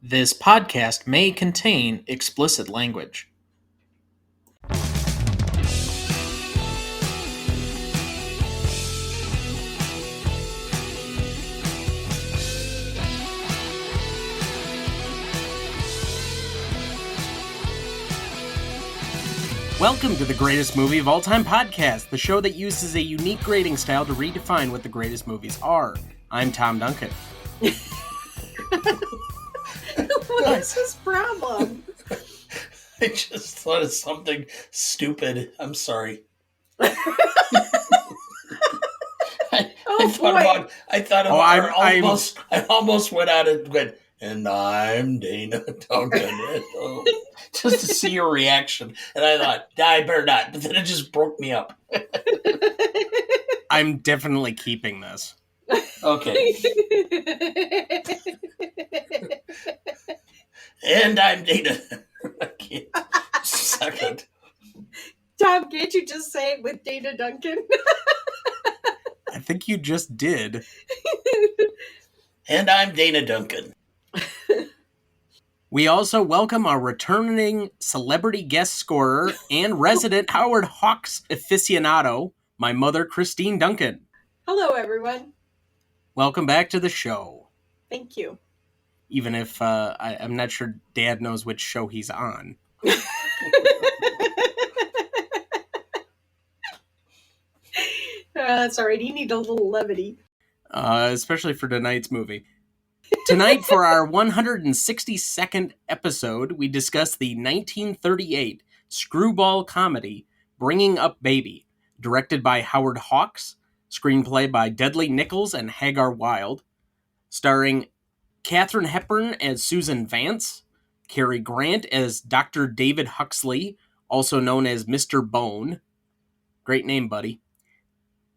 This podcast may contain explicit language. Welcome to the Greatest Movie of All Time podcast, the show that uses a unique grading style to redefine what the greatest movies are. I'm Tom Duncan. What is his problem? I just thought of something stupid. I'm sorry. I almost went out and went, and I'm Dana Duncan. Just to see your reaction. And I thought, I better not. But then it just broke me up. I'm definitely keeping this. Okay. And I'm Dana. I can't. Just a second. Tom, can't you just say it with Dana Duncan? I think you just did. And I'm Dana Duncan. We also welcome our returning celebrity guest scorer and resident Howard Hawks aficionado, my mother, Christine Duncan. Hello, everyone. Welcome back to the show. Thank you. Even if I'm not sure Dad knows which show he's on. That's all right. You need a little levity. Especially for tonight's movie. Tonight, for our 162nd episode, we discuss the 1938 screwball comedy, Bringing Up Baby, directed by Howard Hawks, screenplay by Dudley, Nichols, and Hagar, Wilde, starring Katherine Hepburn as Susan Vance, Cary Grant as Dr. David Huxley, also known as Mr. Bone. Great name, buddy.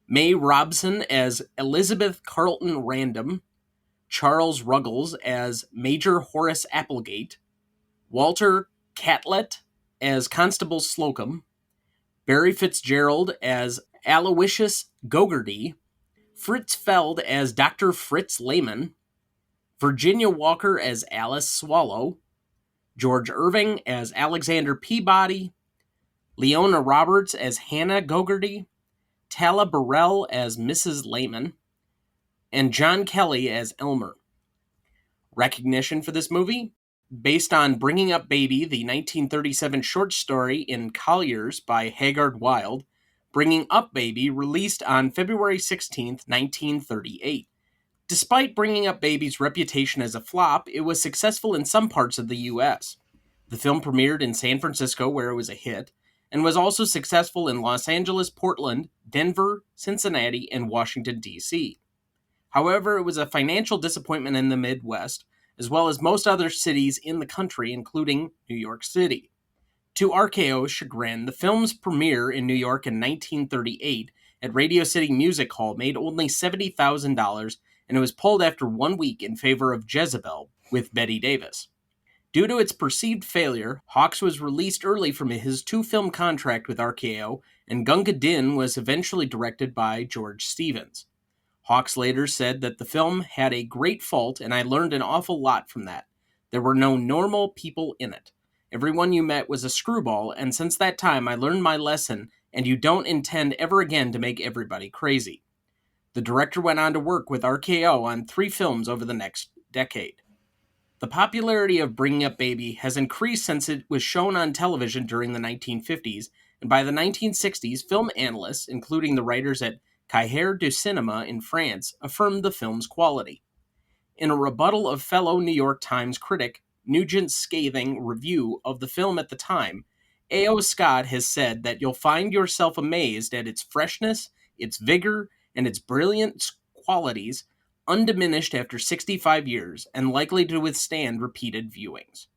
May Robson as Elizabeth Carlton Random, Charles Ruggles as Major Horace Applegate, Walter Catlett as Constable Slocum, Barry Fitzgerald as Aloysius Gogarty, Fritz Feld as Dr. Fritz Lehman, Virginia Walker as Alice Swallow, George Irving as Alexander Peabody, Leona Roberts as Hannah Gogarty, Tala Burrell as Mrs. Lehman, and John Kelly as Elmer. Recognition for this movie? Based on Bringing Up Baby, the 1937 short story in Collier's by Hagar Wilde, Bringing Up Baby released on February 16, 1938. Despite Bringing Up Baby's reputation as a flop, it was successful in some parts of the U.S. The film premiered in San Francisco, where it was a hit, and was also successful in Los Angeles, Portland, Denver, Cincinnati, and Washington, D.C. However, it was a financial disappointment in the Midwest, as well as most other cities in the country, including New York City. To RKO's chagrin, the film's premiere in New York in 1938 at Radio City Music Hall made only $70,000, and it was pulled after 1 week in favor of Jezebel with Bette Davis. Due to its perceived failure, Hawks was released early from his two-film contract with RKO, and Gunga Din was eventually directed by George Stevens. Hawks later said that the film had a great fault, and I learned an awful lot from that. There were no normal people in it. Everyone you met was a screwball, and since that time I learned my lesson, and you don't intend ever again to make everybody crazy. The director went on to work with RKO on 3 films over the next decade. The popularity of Bringing Up Baby has increased since it was shown on television during the 1950s, and by the 1960s, film analysts, including the writers at Cahiers du Cinéma in France, affirmed the film's quality. In a rebuttal of fellow New York Times critic Nugent's scathing review of the film at the time, A.O. Scott has said that you'll find yourself amazed at its freshness, its vigor, and its brilliant qualities, undiminished after 65 years, and likely to withstand repeated viewings.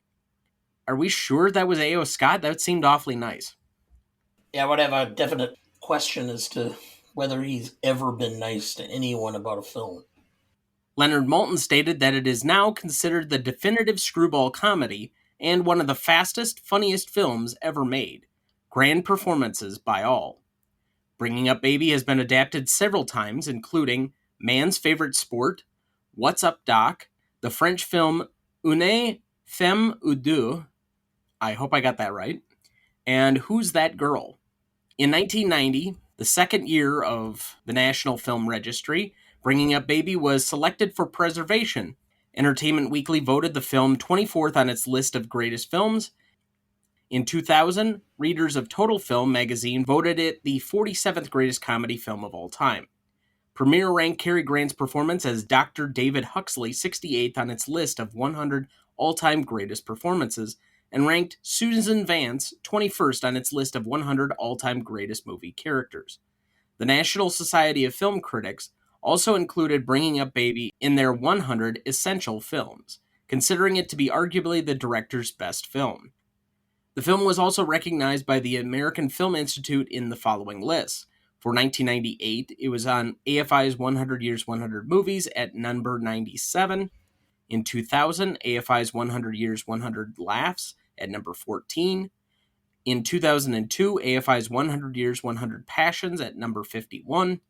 Are we sure that was A.O. Scott? That seemed awfully nice. Yeah, I would have a definite question as to whether he's ever been nice to anyone about a film. Leonard Maltin stated that it is now considered the definitive screwball comedy and one of the fastest, funniest films ever made. Grand performances by all. Bringing Up Baby has been adapted several times, including Man's Favorite Sport, What's Up, Doc?, the French film Une Femme ou Deux, I hope I got that right, and Who's That Girl? In 1990, the second year of the National Film Registry, Bringing Up Baby was selected for preservation. Entertainment Weekly voted the film 24th on its list of greatest films. In 2000, readers of Total Film magazine voted it the 47th greatest comedy film of all time. Premiere ranked Cary Grant's performance as Dr. David Huxley 68th on its list of 100 all-time greatest performances, and ranked Susan Vance 21st on its list of 100 all-time greatest movie characters. The National Society of Film Critics also included Bringing Up Baby in their 100 essential films, considering it to be arguably the director's best film. The film was also recognized by the American Film Institute in the following lists. For 1998, it was on AFI's 100 Years 100 Movies at number 97. In 2000, AFI's 100 Years 100 Laughs at number 14. In 2002, AFI's 100 Years 100 Passions at number 51.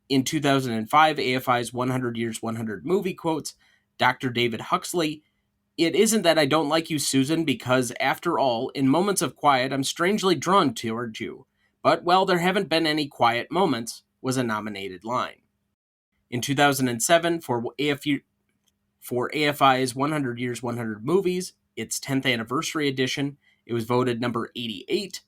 In 2005, AFI's 100 Years 100 Movie Quotes, Dr. David Huxley, "It isn't that I don't like you, Susan, because, after all, in moments of quiet, I'm strangely drawn toward you. But, well, there haven't been any quiet moments," was a nominated line. In 2007, for AFI's 100 Years 100 Movies, its 10th anniversary edition, it was voted number 88.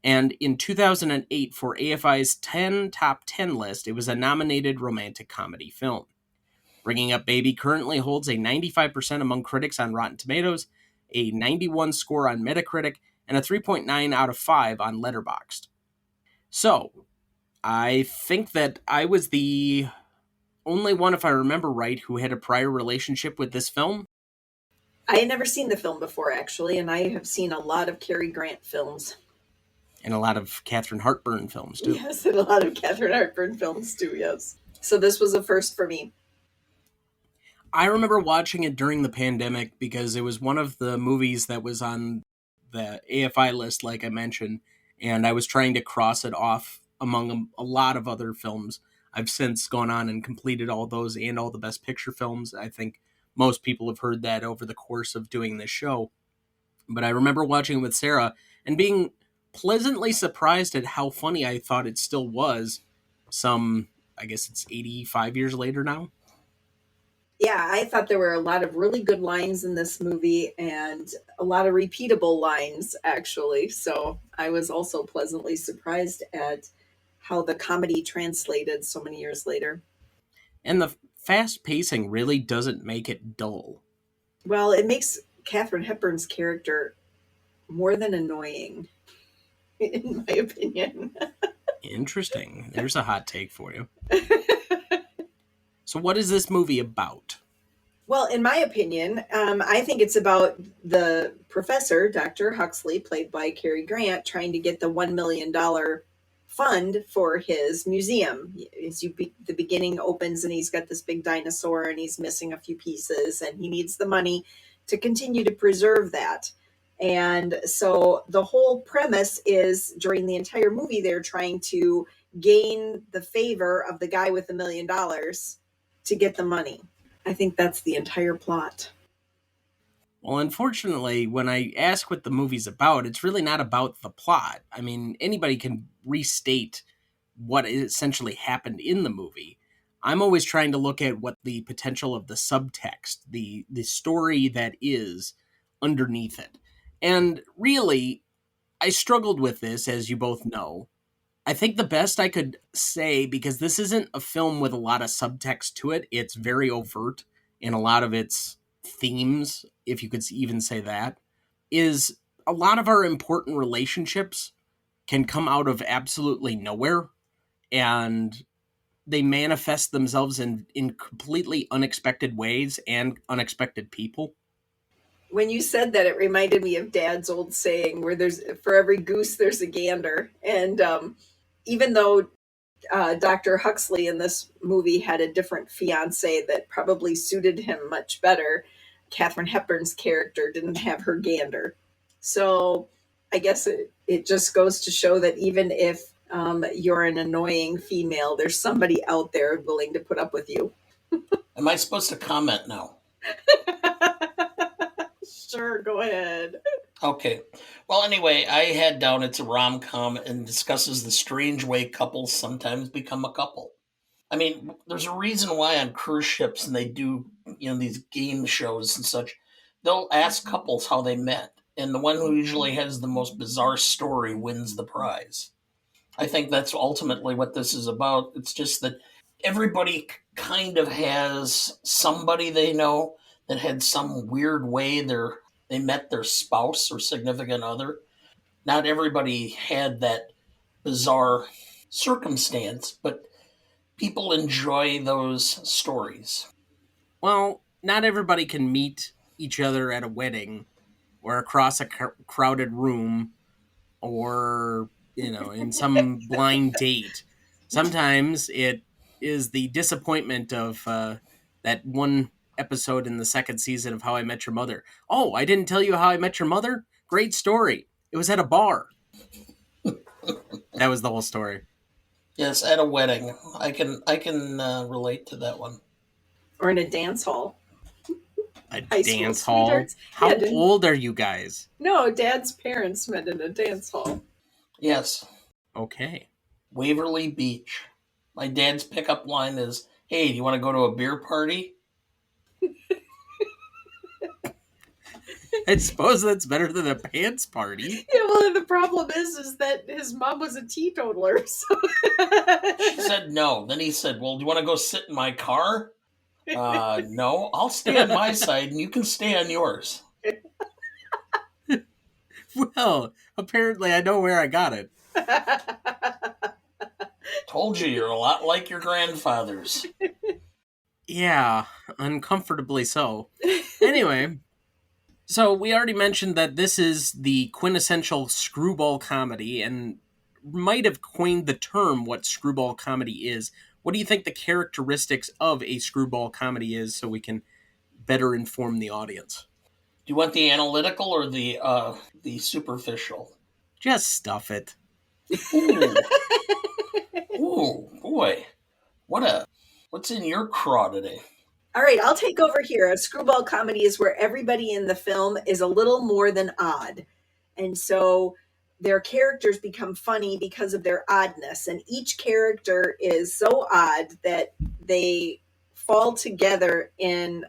And in 2008, for AFI's 10 Top 10 list, it was a nominated romantic comedy film. Bringing Up Baby currently holds a 95% among critics on Rotten Tomatoes, a 91 score on Metacritic, and a 3.9 out of 5 on Letterboxd. So, I think that I was the only one, if I remember right, who had a prior relationship with this film. I had never seen the film before, actually, and I have seen a lot of Cary Grant films. And a lot of Katherine Hepburn films, too. Yes, and a lot of Katherine Hepburn films, too, yes. So this was a first for me. I remember watching it during the pandemic because it was one of the movies that was on the AFI list, like I mentioned, and I was trying to cross it off among a lot of other films. I've since gone on and completed all those and all the Best Picture films. I think most people have heard that over the course of doing this show. But I remember watching it with Sarah and being pleasantly surprised at how funny I thought it still was I guess it's 85 years later now. Yeah, I thought there were a lot of really good lines in this movie and a lot of repeatable lines, actually. So I was also pleasantly surprised at how the comedy translated so many years later. And the fast pacing really doesn't make it dull. Well, it makes Katherine Hepburn's character more than annoying, in my opinion. Interesting. There's a hot take for you. So what is this movie about? Well, in my opinion, I think it's about the professor, Dr. Huxley, played by Cary Grant, trying to get the $1 million fund for his museum. The beginning opens and he's got this big dinosaur and he's missing a few pieces and he needs the money to continue to preserve that. And so the whole premise is during the entire movie, they're trying to gain the favor of the guy with $1 million to get the money. I think that's the entire plot. Well, unfortunately, when I ask what the movie's about, it's really not about the plot. I mean, anybody can restate what essentially happened in the movie. I'm always trying to look at what the potential of the subtext, the story that is underneath it. And really, I struggled with this, as you both know. I think the best I could say, because this isn't a film with a lot of subtext to it, it's very overt in a lot of its themes, if you could even say that, is a lot of our important relationships can come out of absolutely nowhere, and they manifest themselves in completely unexpected ways and unexpected people. When you said that, it reminded me of Dad's old saying, where there's for every goose, there's a gander. And even though Dr. Huxley in this movie had a different fiance that probably suited him much better, Katherine Hepburn's character didn't have her gander. So I guess it just goes to show that even if you're an annoying female, there's somebody out there willing to put up with you. Am I supposed to comment now? Sure, go ahead. Okay. Well, anyway, I had down it's a rom-com and discusses the strange way couples sometimes become a couple. I mean, there's a reason why on cruise ships and they do, these game shows and such, they'll ask couples how they met, and the one who usually has the most bizarre story wins the prize. I think that's ultimately what this is about. It's just that everybody kind of has somebody they know that had some weird way they met their spouse or significant other. Not everybody had that bizarre circumstance, but people enjoy those stories. Well, not everybody can meet each other at a wedding or across a crowded room or, in some blind date. Sometimes it is the disappointment of that one episode in the second season of How I Met Your Mother. Oh, I didn't tell you How I Met Your Mother? Great story. It was at a bar. That was the whole story. Yes, at a wedding. I can relate to that one. Or in a dance hall. A High school dance hall? sweethearts. How Yeah, old are you guys? No, Dad's parents met in a dance hall. Yes, Okay. Waverly Beach. My dad's pickup line is, "Hey, do you want to go to a beer party?" I suppose that's better than a pants party. Yeah, well, the problem is that his mom was a teetotaler, so... She said no. Then he said, "Well, do you want to go sit in my car?" No, I'll stay on my side and you can stay on yours. Well, apparently I know where I got it. Told you you're a lot like your grandfathers. Yeah, uncomfortably so. Anyway, so we already mentioned that this is the quintessential screwball comedy and might have coined the term what screwball comedy is. What do you think the characteristics of a screwball comedy is so we can better inform the audience? Do you want the analytical or the superficial? Just stuff it. Ooh, ooh, boy, what's in your craw today? All right, I'll take over here. A screwball comedy is where everybody in the film is a little more than odd. And so their characters become funny because of their oddness. And each character is so odd that they fall together in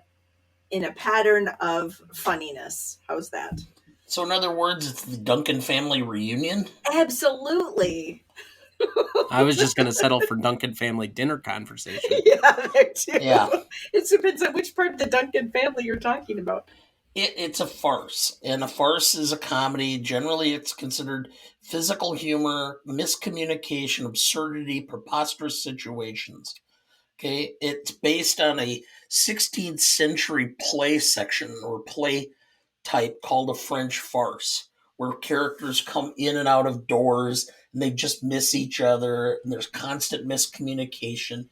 a pattern of funniness. How's that? So, in other words, it's the Duncan family reunion? Absolutely. I was just going to settle for Duncan family dinner conversation. Yeah, there too. Yeah. It depends on which part of the Duncan family you're talking about. It's a farce, and a farce is a comedy. Generally, it's considered physical humor, miscommunication, absurdity, preposterous situations. Okay, it's based on a 16th century play section or play type called a French farce, where characters come in and out of doors and they just miss each other, and there's constant miscommunication. I think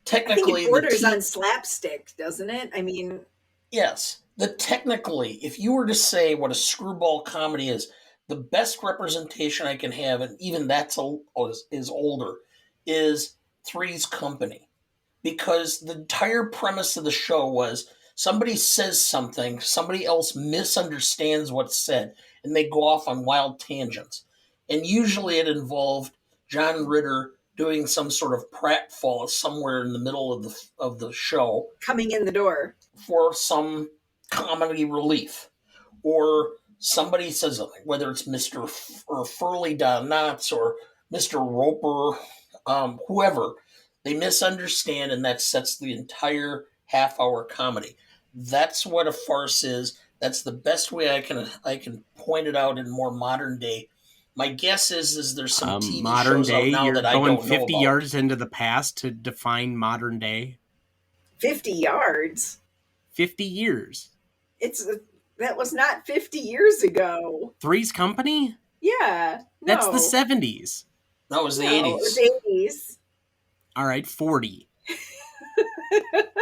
Technically, it borders on slapstick, doesn't it? I mean, yes. Technically, if you were to say what a screwball comedy is, the best representation I can have, and even is older, is Three's Company. Because the entire premise of the show was somebody says something, somebody else misunderstands what's said, and they go off on wild tangents. And usually it involved John Ritter doing some sort of pratfall somewhere in the middle of the show coming in the door for some comedy relief, or somebody says something, whether it's Mr. or Furley Don Knotts or Mr. Roper, whoever, they misunderstand, and that sets the entire half-hour comedy. That's what a farce is. That's the best way I can point it out in more modern day. My guess is there's some TV modern shows day, out now you're that I going don't know 50 about. yards into the past to define modern day. 50 yards. 50 years. That was not 50 years ago. Three's Company? Yeah. That's no. the 70s. That was the No, 80s. it was 80s. All right, 40.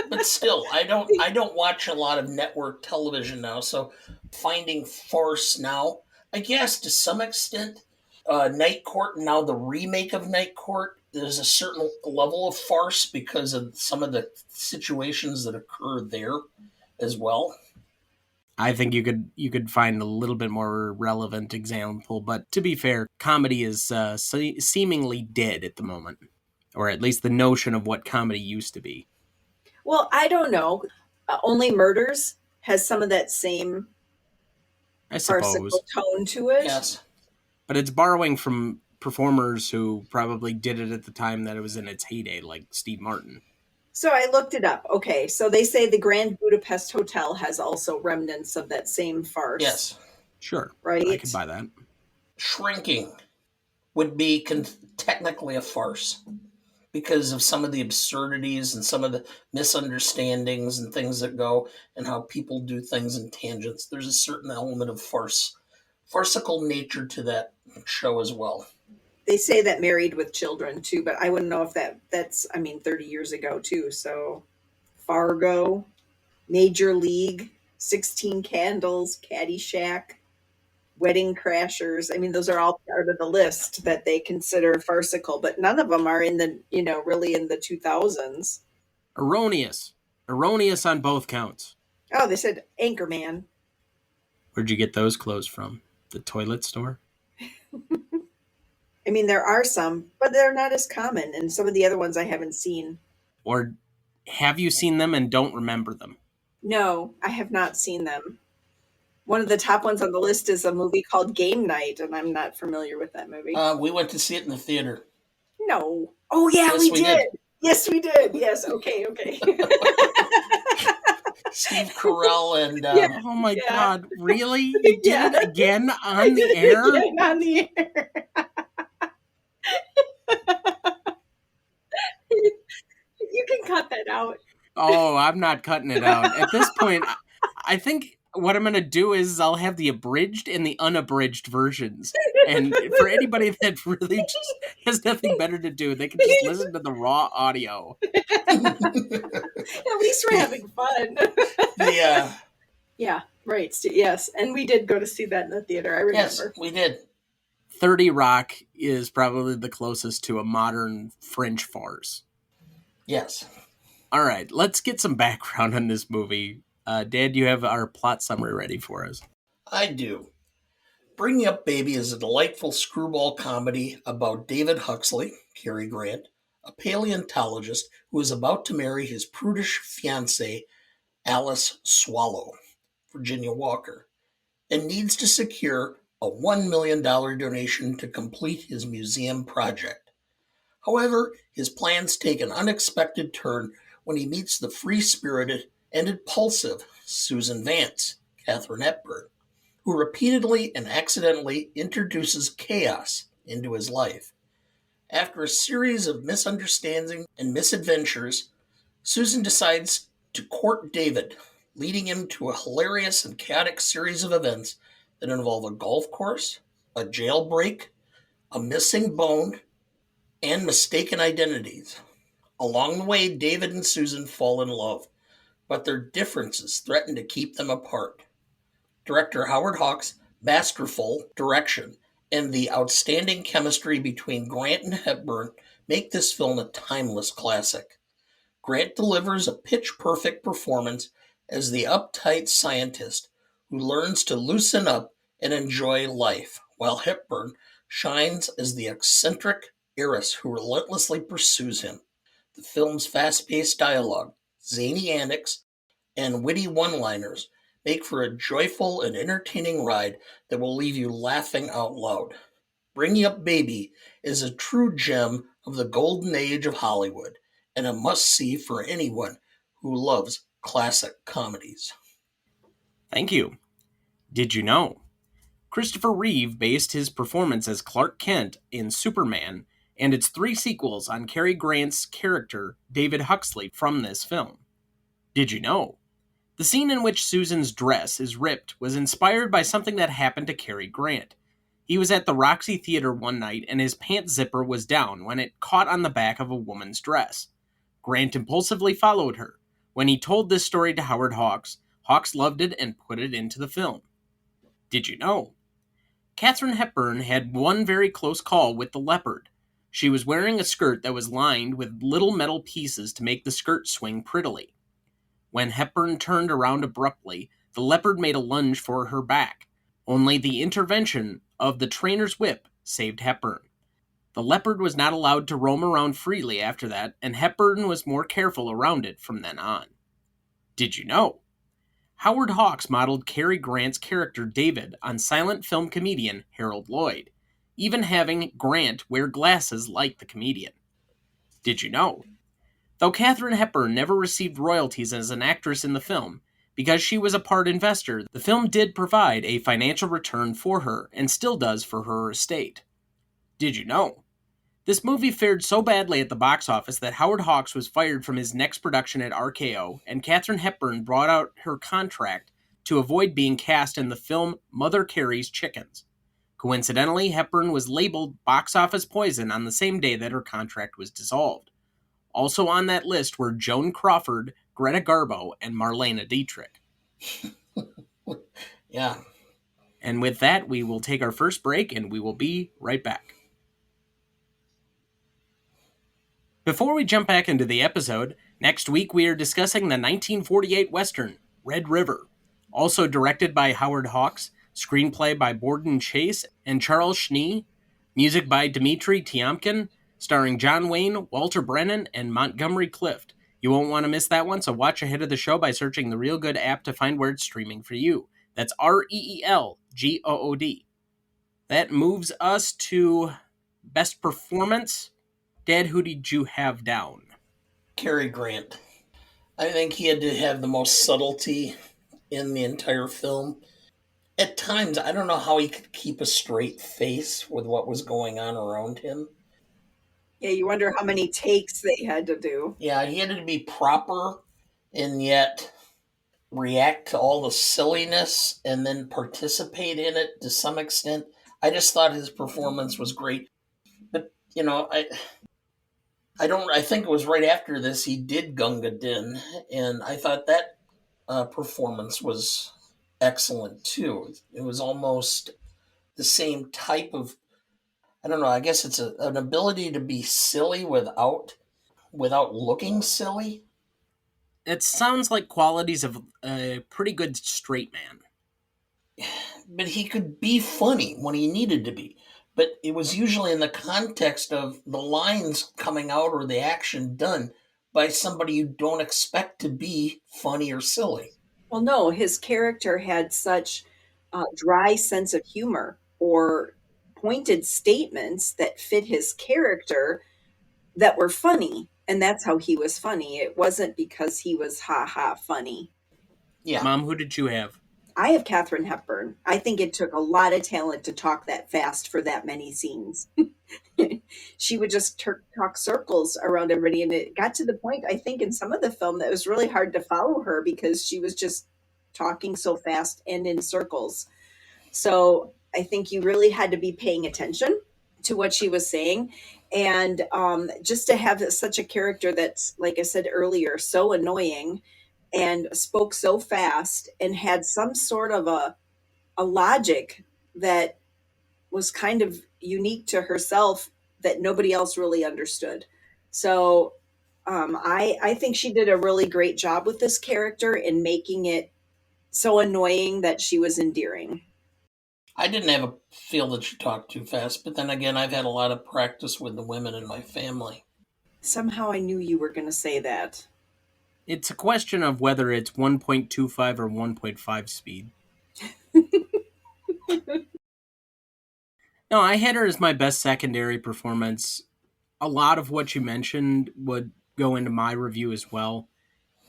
But still, I don't watch a lot of network television now, so finding farce now, I guess to some extent, Night Court, now the remake of Night Court, there's a certain level of farce because of some of the situations that occur there as well. I think you could find a little bit more relevant example, but to be fair, comedy is seemingly dead at the moment, or at least the notion of what comedy used to be. Well, I don't know. Only Murders has some of that same I farcical suppose, tone to it. Yes. but it's borrowing from performers who probably did it at the time that it was in its heyday, like Steve Martin. So I looked it up. Okay, so they say the Grand Budapest Hotel has also remnants of that same farce, Yes. Sure, I right? could buy that. Shrinking would be technically a farce because of some of the absurdities and some of the misunderstandings and things that go and how people do things in tangents. There's a certain element of farcical nature to that show as well. They say that Married with Children too, but I wouldn't know if that's 30 years ago too. So Fargo, Major League, 16 Candles, Caddyshack, Wedding Crashers. I mean, those are all part of the list that they consider farcical, but none of them are in the, really in the 2000s. Erroneous. Erroneous on both counts. Oh, they said Anchorman. Where'd you get those clothes from? The toilet store? I mean, there are some, but they're not as common. And some of the other ones I haven't seen. Or have you seen them and don't remember them? No, I have not seen them. One of the top ones on the list is a movie called Game Night, and I'm not familiar with that movie. We went to see it in the theater. No. Oh, yeah, Yes, we we did. did. Yes, we did. Yes, okay. Steve Carell and Yeah. Oh my Yeah. God, really? You did Yeah. it again on the air? Again on the air. You can cut that out. Oh, I'm not cutting it out. At this point, I think what I'm going to do is I'll have the abridged and the unabridged versions. And for anybody that really just has nothing better to do, they can just listen to the raw audio. At least we're having fun. Yeah. Yeah, right. Yes, and we did go to see that in the theater. I remember. Yes, we did. 30 Rock is probably the closest to a modern French farce. Yes. All right, let's get some background on this movie. Dad, you have our plot summary ready for us. I do. Bringing Up Baby is a delightful screwball comedy about David Huxley, Cary Grant, a paleontologist who is about to marry his prudish fiancée, Alice Swallow, Virginia Walker, and needs to secure a $1 million donation to complete his museum project. However, his plans take an unexpected turn when he meets the free-spirited and impulsive Susan Vance, Katherine Hepburn, who repeatedly and accidentally introduces chaos into his life. After a series of misunderstandings and misadventures, Susan decides to court David, leading him to a hilarious and chaotic series of events that involve a golf course, a jailbreak, a missing bone, and mistaken identities. Along the way, David and Susan fall in love, but their differences threaten to keep them apart. Director Howard Hawks' masterful direction and the outstanding chemistry between Grant and Hepburn make this film a timeless classic. Grant delivers a pitch-perfect performance as the uptight scientist who learns to loosen up and enjoy life, while Hepburn shines as the eccentric heiress who relentlessly pursues him. The film's fast-paced dialogue, zany antics, and witty one-liners make for a joyful and entertaining ride that will leave you laughing out loud. Bringing Up Baby is a true gem of the golden age of Hollywood and a must-see for anyone who loves classic comedies. Thank you. Did you know? Christopher Reeve based his performance as Clark Kent in Superman and its 3 sequels on Cary Grant's character, David Huxley, from this film. Did you know? The scene in which Susan's dress is ripped was inspired by something that happened to Cary Grant. He was at the Roxy Theater one night and his pant zipper was down when it caught on the back of a woman's dress. Grant impulsively followed her. When he told this story to Howard Hawks, Hawks loved it and put it into the film. Did you know? Katherine Hepburn had one very close call with the leopard. She was wearing a skirt that was lined with little metal pieces to make the skirt swing prettily. When Hepburn turned around abruptly, the leopard made a lunge for her back. Only the intervention of the trainer's whip saved Hepburn. The leopard was not allowed to roam around freely after that, and Hepburn was more careful around it from then on. Did you know? Howard Hawks modeled Cary Grant's character David on silent film comedian Harold Lloyd, even having Grant wear glasses like the comedian. Did you know? Though Katherine Hepburn never received royalties as an actress in the film, because she was a part investor, the film did provide a financial return for her and still does for her estate. Did you know? This movie fared so badly at the box office that Howard Hawks was fired from his next production at RKO, and Katherine Hepburn brought out her contract to avoid being cast in the film Mother Cary's Chickens. Coincidentally, Hepburn was labeled box office poison on the same day that her contract was dissolved. Also on that list were Joan Crawford, Greta Garbo, and Marlene Dietrich. Yeah. And with that, we will take our first break, and we will be right back. Before we jump back into the episode, next week we are discussing the 1948 Western, Red River, also directed by Howard Hawks, screenplay by Borden Chase and Charles Schnee, music by Dmitri Tiomkin, starring John Wayne, Walter Brennan, and Montgomery Clift. You won't want to miss that one, so watch ahead of the show by searching the Real Good app to find where it's streaming for you. That's REELGOOD. That moves us to Best Performance. Dad, who did you have down? Cary Grant. I think he had to have the most subtlety in the entire film. At times, I don't know how he could keep a straight face with what was going on around him. Yeah, you wonder how many takes they had to do. Yeah, he had to be proper and yet react to all the silliness and then participate in it to some extent. I just thought his performance was great. But, I think it was right after this he did Gunga Din, and I thought that performance was excellent too. It was almost the same type of, I don't know, I guess it's an ability to be silly without looking silly. It sounds like qualities of a pretty good straight man. But he could be funny when he needed to be. But it was usually in the context of the lines coming out or the action done by somebody you don't expect to be funny or silly. Well, no, his character had such a dry sense of humor or pointed statements that fit his character that were funny. And that's how he was funny. It wasn't because he was ha ha funny. Yeah. Mom, who did you have? I have Katherine Hepburn. I think it took a lot of talent to talk that fast for that many scenes. She would just talk circles around everybody. And it got to the point, I think, in some of the film that it was really hard to follow her because she was just talking so fast and in circles. So I think you really had to be paying attention to what she was saying. And just to have such a character that's, like I said earlier, so annoying and spoke so fast and had some sort of a logic that was kind of unique to herself that nobody else really understood. So I think she did a really great job with this character in making it so annoying that she was endearing. I didn't have a feel that she talked too fast, but then again, I've had a lot of practice with the women in my family. Somehow I knew you were going to say that. It's a question of whether it's 1.25 or 1.5 speed. No, I had her as my best secondary performance. A lot of what you mentioned would go into my review as well.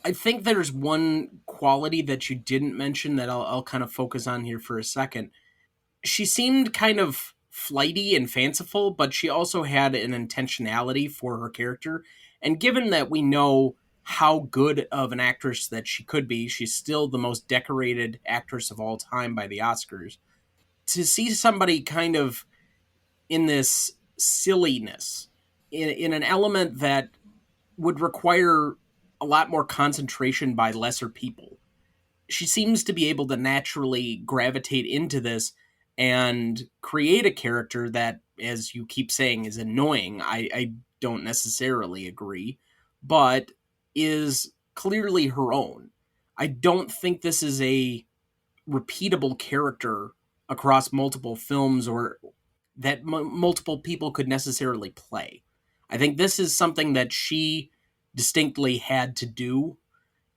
I think there's one quality that you didn't mention that I'll kind of focus on here for a second. She seemed kind of flighty and fanciful, but she also had an intentionality for her character. And given that we know how good of an actress that she could be, she's still the most decorated actress of all time by the Oscars. To see somebody kind of in this silliness, in an element that would require a lot more concentration by lesser people, she seems to be able to naturally gravitate into this and create a character that, as you keep saying, is annoying. I don't necessarily agree, but is clearly her own. I don't think this is a repeatable character across multiple films or that multiple people could necessarily play. I think this is something that she distinctly had to do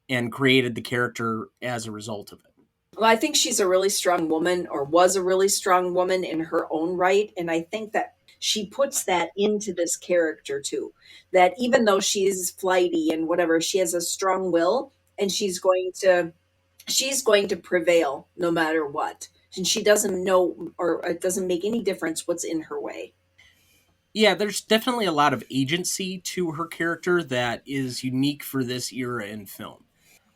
and created the character as a result of it. Well, I think she's a really strong woman, or was a really strong woman in her own right. And I think that she puts that into this character too. That even though she's flighty and whatever, she has a strong will, and she's going to prevail no matter what. And she doesn't know, or it doesn't make any difference what's in her way. Yeah, there's definitely a lot of agency to her character that is unique for this era in film.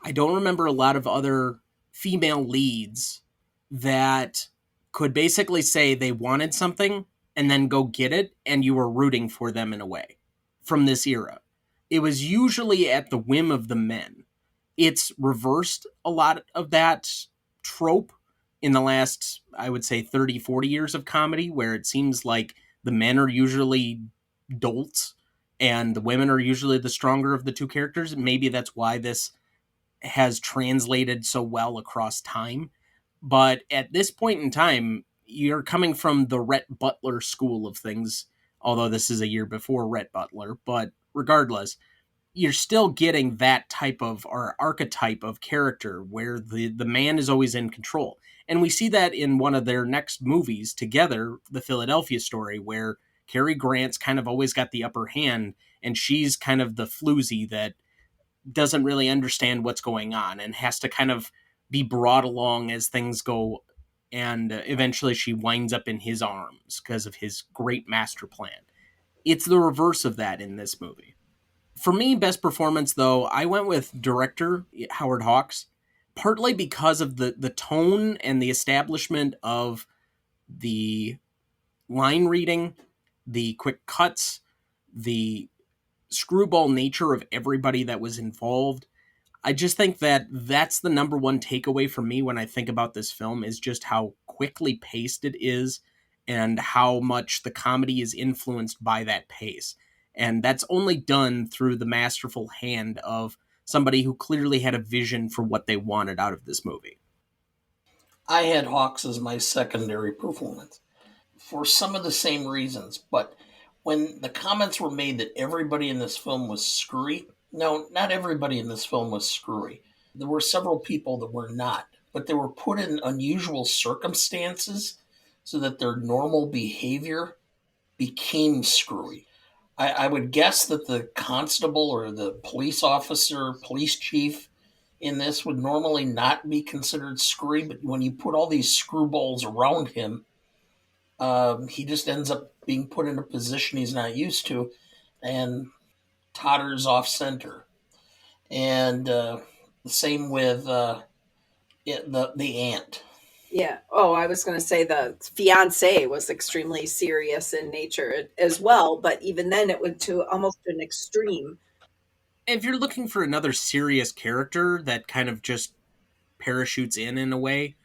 I don't remember a lot of other female leads that could basically say they wanted something and then go get it, and you were rooting for them in a way from this era. It was usually at the whim of the men. It's reversed a lot of that trope in the last, I would say, 30, 40 years of comedy, where it seems like the men are usually dolts and the women are usually the stronger of the two characters. Maybe that's why this has translated so well across time. But at this point in time, you're coming from the Rhett Butler school of things, although this is a year before Rhett Butler. But regardless, you're still getting that type of or archetype of character where the man is always in control. And we see that in one of their next movies together, The Philadelphia Story, where Cary Grant's kind of always got the upper hand, and she's kind of the floozy that doesn't really understand what's going on and has to kind of be brought along as things go. And eventually she winds up in his arms because of his great master plan. It's the reverse of that in this movie. For me, best performance, though, I went with director Howard Hawks, partly because of the tone and the establishment of the line reading, the quick cuts, the screwball nature of everybody that was involved. I just think that that's the number one takeaway for me when I think about this film is just how quickly paced it is and how much the comedy is influenced by that pace. And that's only done through the masterful hand of somebody who clearly had a vision for what they wanted out of this movie. I had Hawks as my secondary performance for some of the same reasons, but when the comments were made that everybody in this film was screwy, no, not everybody in this film was screwy. There were several people that were not, but they were put in unusual circumstances so that their normal behavior became screwy. I would guess that the constable or the police officer, police chief in this would normally not be considered screwy, but when you put all these screwballs around him, he just ends up being put in a position he's not used to and totters off center. And the same with the aunt. Yeah. Oh, I was going to say the fiance was extremely serious in nature as well, but even then it went to almost an extreme. If you're looking for another serious character that kind of just parachutes in a way,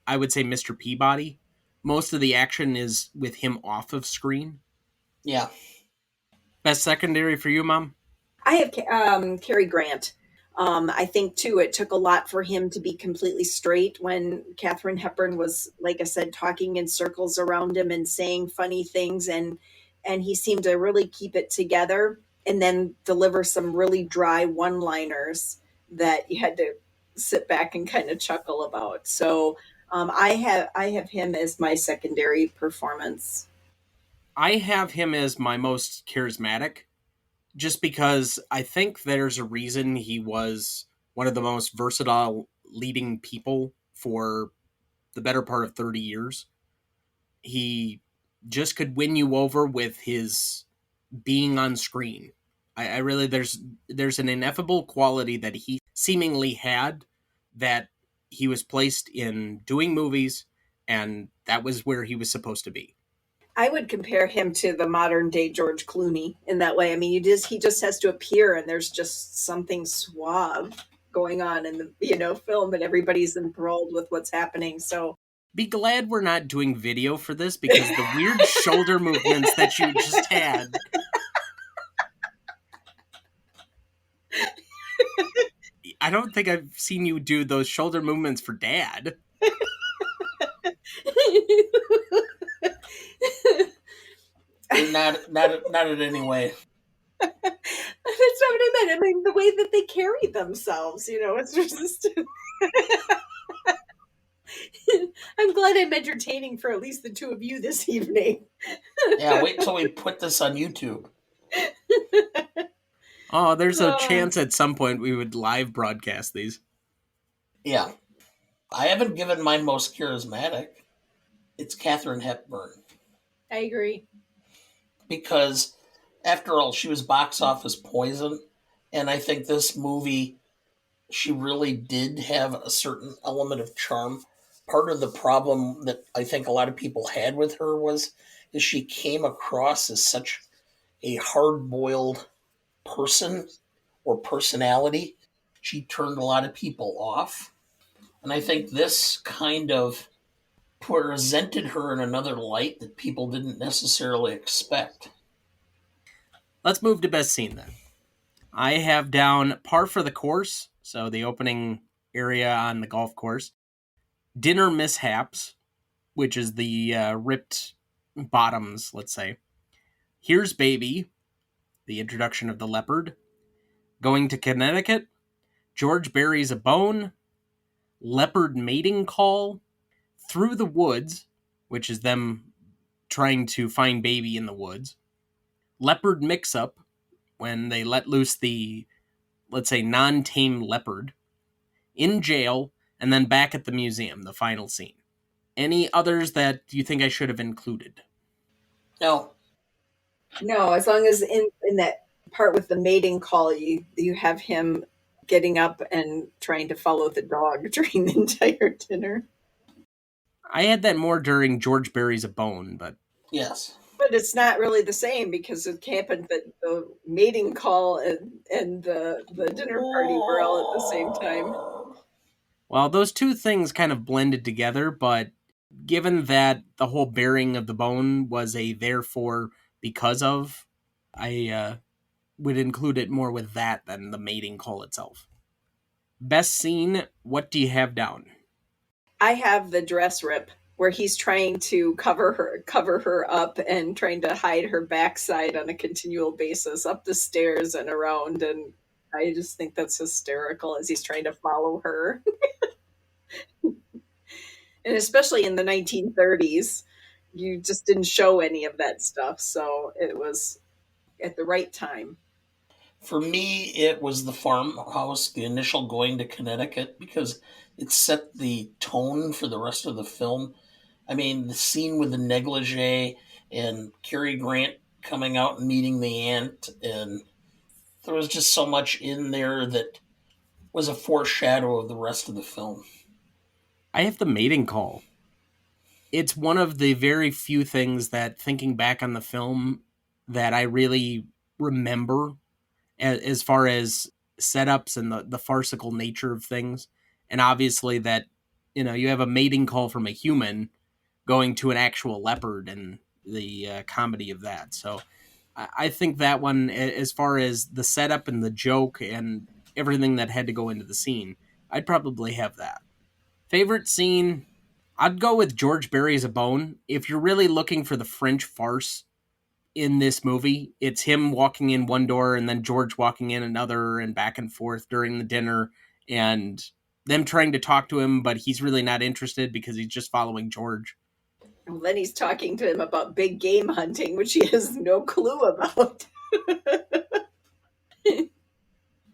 I would say Mr. Peabody. Most of the action is with him off of screen. Yeah. Best secondary for you, Mom? I have Cary Grant. I think too, it took a lot for him to be completely straight when Katherine Hepburn was, like I said, talking in circles around him and saying funny things, and he seemed to really keep it together, and then deliver some really dry one-liners that you had to sit back and kind of chuckle about. So I have him as my secondary performance. I have him as my most charismatic, just because I think there's a reason he was one of the most versatile leading people for the better part of 30 years. He just could win you over with his being on screen. I really there's an ineffable quality that he seemingly had, that he was placed in doing movies, and that was where he was supposed to be. I would compare him to the modern day George Clooney in that way. I mean, he just has to appear, and there's just something suave going on in the film, and everybody's enthralled with what's happening. So Be glad we're not doing video for this, because the weird shoulder movements that you just had. I don't think I've seen you do those shoulder movements for Dad. not in any way. That's not what I meant. I mean, the way that they carry themselves, it's just. I'm glad I'm entertaining for at least the two of you this evening. Yeah, wait till we put this on YouTube. Oh, there's a chance at some point we would live broadcast these. Yeah. I haven't given my most charismatic. It's Katherine Hepburn. I agree. Because, after all, she was box office poison. And I think this movie, she really did have a certain element of charm. Part of the problem that I think a lot of people had with her is she came across as such a hard-boiled person or personality. She turned a lot of people off. And I think this kind of presented her in another light that people didn't necessarily expect. Let's move to best scene then. I have down par for the course, so the opening area on the golf course. Dinner mishaps, which is the ripped bottoms, let's say. Here's Baby, the introduction of the leopard. Going to Connecticut. George buries a bone. Leopard mating call. Through the woods, which is them trying to find Baby in the woods. Leopard mix-up, when they let loose the, let's say, non-tame leopard. In jail, and then back at the museum, the final scene. Any others that you think I should have included? No. No, as long as in that part with the mating call, you have him getting up and trying to follow the dog during the entire dinner. I had that more during George buries a bone, but... Yes. But it's not really the same because it happened that the mating call and the dinner party were all at the same time. Well, those two things kind of blended together, but given that the whole burying of the bone was a therefore because of, I would include it more with that than the mating call itself. Best scene, what do you have down? I have the dress rip where he's trying to cover her up and trying to hide her backside on a continual basis up the stairs and around, and I just think that's hysterical as he's trying to follow her. And especially in the 1930s, you just didn't show any of that stuff, so it was at the right time. For me, it was the farmhouse, the initial going to Connecticut, because it set the tone for the rest of the film. I mean, the scene with the negligee and Cary Grant coming out and meeting the aunt, and there was just so much in there that was a foreshadow of the rest of the film. I have the mating call. It's one of the very few things that, thinking back on the film, that I really remember as far as setups and the farcical nature of things. And obviously that, you have a mating call from a human going to an actual leopard and the comedy of that. So I think that one, as far as the setup and the joke and everything that had to go into the scene, I'd probably have that. Favorite scene, I'd go with George buries a bone. If you're really looking for the French farce in this movie, it's him walking in one door and then George walking in another and back and forth during the dinner and them trying to talk to him, but he's really not interested because he's just following George. And then he's talking to him about big game hunting, which he has no clue about.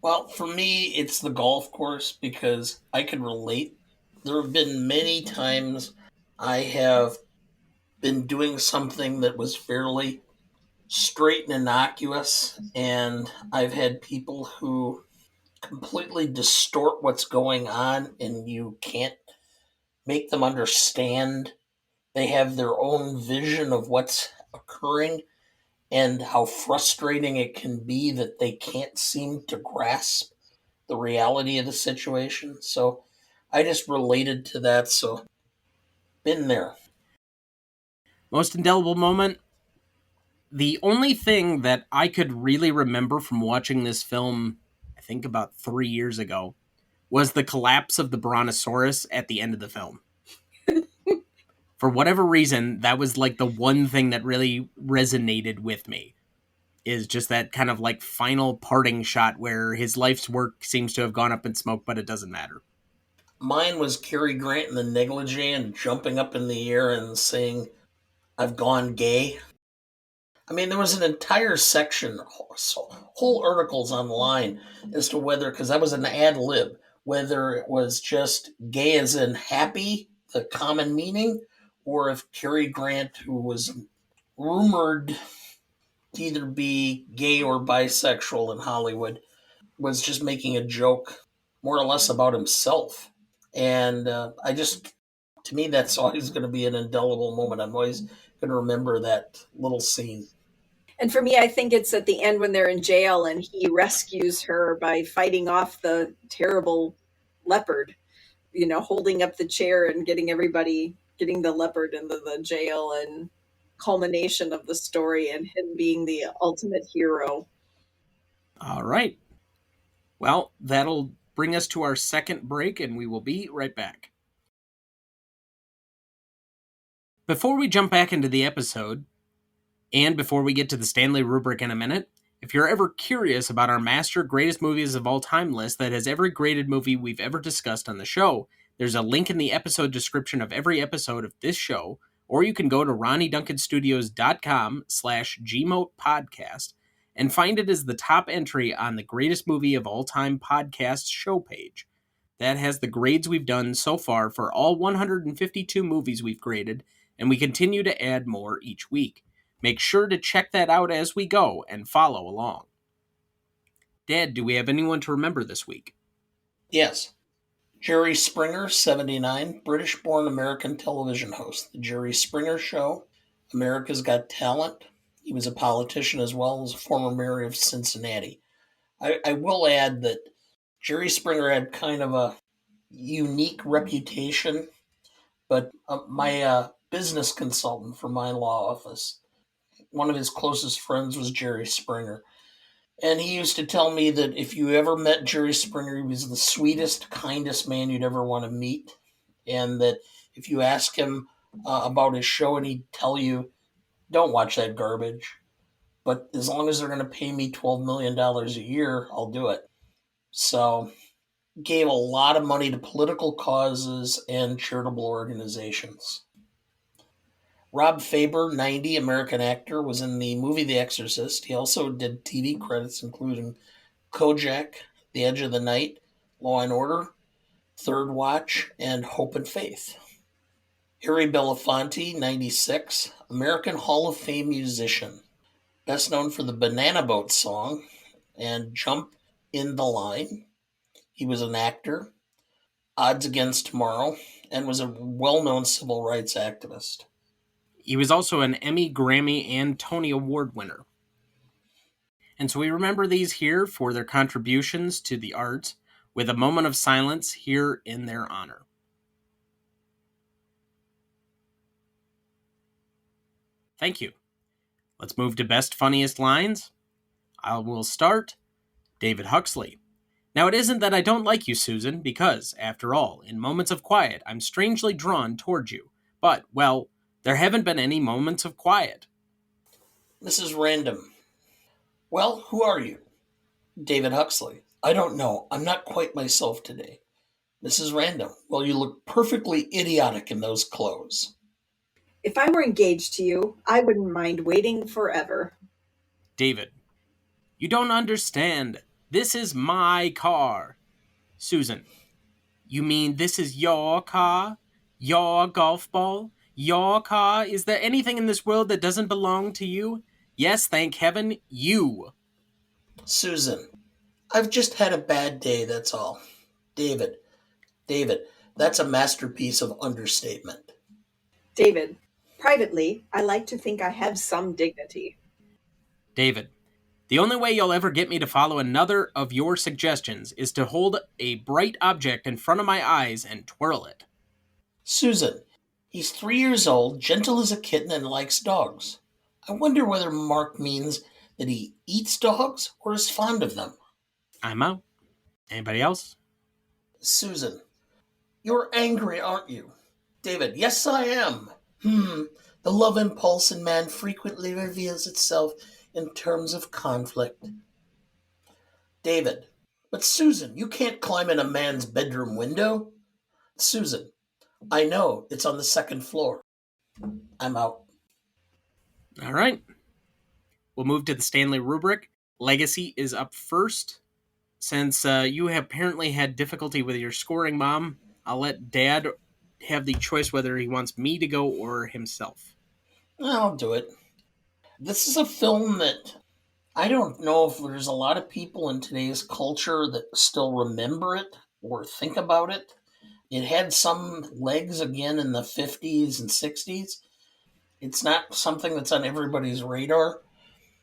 Well, for me, it's the golf course because I can relate. There have been many times I have been doing something that was fairly straight and innocuous, and I've had people who completely distort what's going on, and you can't make them understand. They have their own vision of what's occurring and how frustrating it can be that they can't seem to grasp the reality of the situation. So I just related to that. So been there. Most indelible moment? The only thing that I could really remember from watching this film, I think about 3 years ago, was the collapse of the Brontosaurus at the end of the film. For whatever reason, that was like the one thing that really resonated with me, is just that kind of like final parting shot where his life's work seems to have gone up in smoke, but it doesn't matter. Mine was Cary Grant in the negligee and jumping up in the air and saying, "I've gone gay." I mean, there was an entire section, whole articles online as to whether, because that was an ad lib, whether it was just gay as in happy, the common meaning, or if Cary Grant, who was rumored to either be gay or bisexual in Hollywood, was just making a joke more or less about himself. And to me, that's always going to be an indelible moment. I'm always going to remember that little scene. And for me, I think it's at the end when they're in jail and he rescues her by fighting off the terrible leopard, holding up the chair and getting the leopard into the jail, and culmination of the story and him being the ultimate hero. All right. Well, that'll bring us to our second break, and we will be right back. Before we jump back into the episode, and before we get to the Stanley rubric in a minute, if you're ever curious about our master greatest movies of all time list that has every graded movie we've ever discussed on the show, there's a link in the episode description of every episode of this show, or you can go to ronnieduncanstudios.com/gmotepodcast and find it as the top entry on the greatest movie of all time podcast show page. That has the grades we've done so far for all 152 movies we've graded, and we continue to add more each week. Make sure to check that out as we go and follow along. Dad, do we have anyone to remember this week? Yes. Jerry Springer, 79, British-born American television host. The Jerry Springer Show, America's Got Talent. He was a politician as well as a former mayor of Cincinnati. I will add that Jerry Springer had kind of a unique reputation, but my business consultant for my law office, one of his closest friends was Jerry Springer. And he used to tell me that if you ever met Jerry Springer, he was the sweetest, kindest man you'd ever want to meet. And that if you ask him about his show and he'd tell you, don't watch that garbage. But as long as they're going to pay me $12 million a year, I'll do it. So gave a lot of money to political causes and charitable organizations. Rob Faber, 90, American actor, was in the movie The Exorcist. He also did TV credits including Kojak, The Edge of the Night, Law and Order, Third Watch, and Hope and Faith. Harry Belafonte, 96, American Hall of Fame musician. Best known for the Banana Boat song and Jump in the Line. He was an actor, Odds Against Tomorrow, and was a well-known civil rights activist. He was also an Emmy, Grammy, and Tony Award winner. And so we remember these here for their contributions to the arts, with a moment of silence here in their honor. Thank you. Let's move to best funniest lines. I will start. David Huxley. Now it isn't that I don't like you, Susan, because, after all, in moments of quiet, I'm strangely drawn toward you. But, well, there haven't been any moments of quiet. Mrs. Random. Well, who are you? David Huxley. I don't know. I'm not quite myself today. Mrs. Random. Well, you look perfectly idiotic in those clothes. If I were engaged to you, I wouldn't mind waiting forever. David. You don't understand. This is my car. Susan. You mean this is your car? Your golf ball? Your car? Is there anything in this world that doesn't belong to you? Yes, thank heaven, you. Susan. I've just had a bad day, that's all. David. That's a masterpiece of understatement. David. Privately, I like to think I have some dignity. David. The only way you'll ever get me to follow another of your suggestions is to hold a bright object in front of my eyes and twirl it. Susan. He's 3 years old, gentle as a kitten, and likes dogs. I wonder whether Mark means that he eats dogs or is fond of them. I'm out. Anybody else? Susan. You're angry, aren't you? David. Yes, I am. The love impulse in man frequently reveals itself in terms of conflict. David. But Susan, you can't climb in a man's bedroom window. Susan. I know, it's on the second floor. I'm out. All right. We'll move to the Stanley rubric. Legacy is up first. Since you have apparently had difficulty with your scoring, Mom, I'll let Dad have the choice whether he wants me to go or himself. I'll do it. This is a film that I don't know if there's a lot of people in today's culture that still remember it or think about it. It had some legs again in the 50s and 60s. It's not something that's on everybody's radar.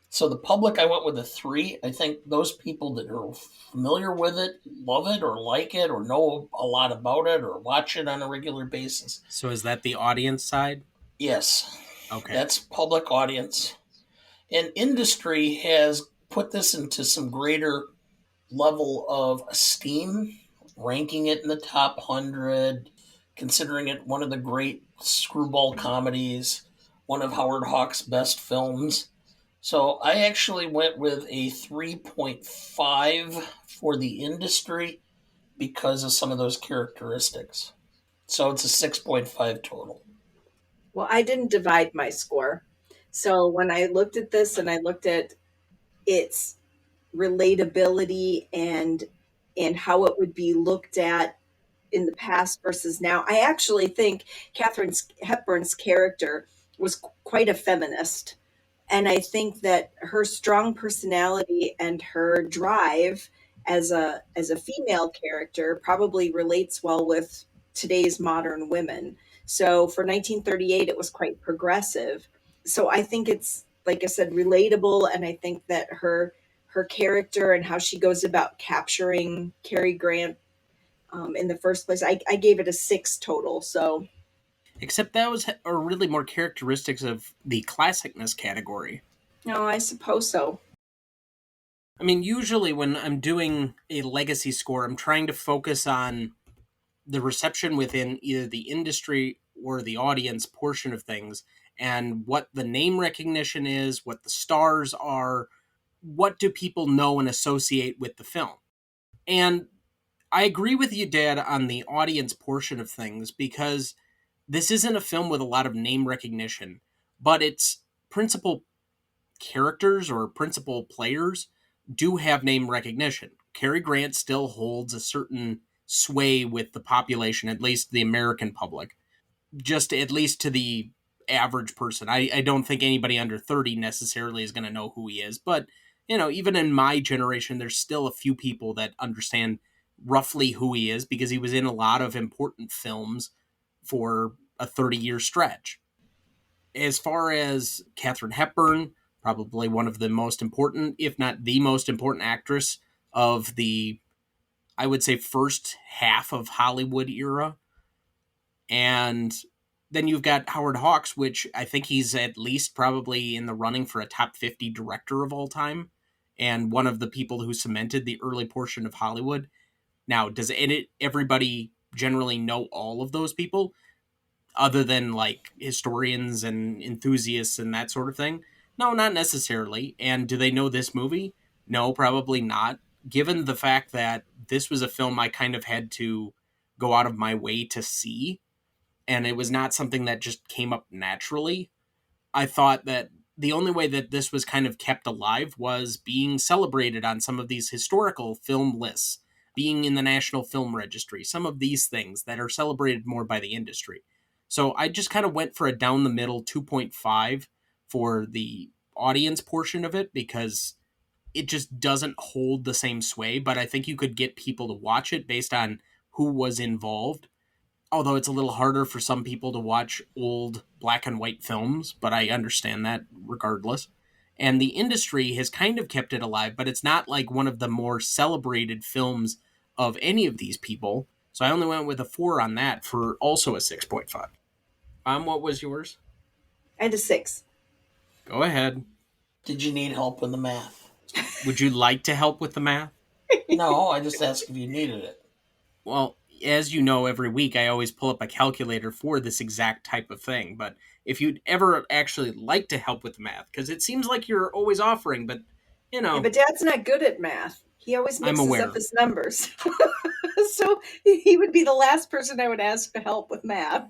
So the public, I went with a 3. I think those people that are familiar with it, love it, or like it, or know a lot about it, or watch it on a regular basis. So is that the audience side? Yes, Okay. that's public audience. And industry has put this into some greater level of esteem, ranking it in the top 100, considering it one of the great screwball comedies, one of Howard Hawks' best films. So I actually went with a 3.5 for the industry because of some of those characteristics. So it's a 6.5 total. Well, I didn't divide my score. So when I looked at this and I looked at its relatability and how it would be looked at in the past versus now, I actually think Katherine Hepburn's character was quite a feminist. And I think that her strong personality and her drive as a female character probably relates well with today's modern women. So for 1938 it was quite progressive. So I think it's, like I said, relatable, and I think that her character and how she goes about capturing Cary Grant in the first place, I gave it a 6 total. So Except those are really more characteristics of the classicness category. no, I suppose so. I mean, usually when I'm doing a legacy score, I'm trying to focus on the reception within either the industry or the audience portion of things, and what the name recognition is, what the stars are, what do people know and associate with the film. And I agree with you, Dad, on the audience portion of things, because this isn't a film with a lot of name recognition, but its principal characters or principal players do have name recognition. Cary Grant still holds a certain sway with the population, at least the American public, just at least to the average person. I don't think anybody under 30 necessarily is going to know who he is, but even in my generation, there's still a few people that understand roughly who he is because he was in a lot of important films for a 30-year stretch. As far as Katherine Hepburn, probably one of the most important, if not the most important actress of the, I would say, first half of Hollywood era. And then you've got Howard Hawks, which I think he's at least probably in the running for a top 50 director of all time, and one of the people who cemented the early portion of Hollywood. Now, does everybody generally know all of those people, other than like historians and enthusiasts and that sort of thing? No, not necessarily. And do they know this movie? No, probably not. Given the fact that this was a film I kind of had to go out of my way to see, and it was not something that just came up naturally, I thought that the only way that this was kind of kept alive was being celebrated on some of these historical film lists, being in the National Film Registry, some of these things that are celebrated more by the industry. So I just kind of went for a down the middle 2.5 for the audience portion of it because it just doesn't hold the same sway, but I think you could get people to watch it based on who was involved, although it's a little harder for some people to watch old black and white films, but I understand that regardless. And the industry has kind of kept it alive, but it's not like one of the more celebrated films of any of these people. So I only went with a 4 on that for also a 6.5. What was yours? I had a 6. Go ahead. Did you need help with the math? Would you like to help with the math? No, I just asked if you needed it. Well, as you know, every week I always pull up a calculator for this exact type of thing. But if you'd ever actually like to help with math, because it seems like you're always offering, but Yeah, but Dad's not good at math. He always I'm mixes aware. up his numbers. So he would be the last person I would ask to help with math.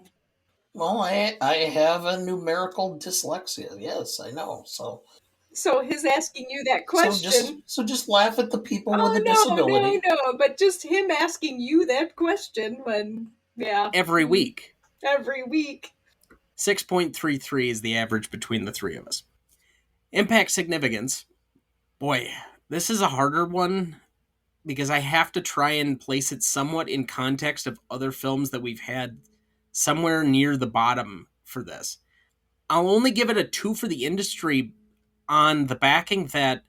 Well, I have a numerical dyslexia. Yes, I know. So his asking you that question. So just laugh at the people with Oh, a no, disability. no, no. But just him asking you that question when, yeah, Every week. every week. 6.33 is the average between the three of us. Impact significance. Boy, this is a harder one because I have to try and place it somewhat in context of other films that we've had somewhere near the bottom for this. I'll only give it a 2 for the industry on the backing that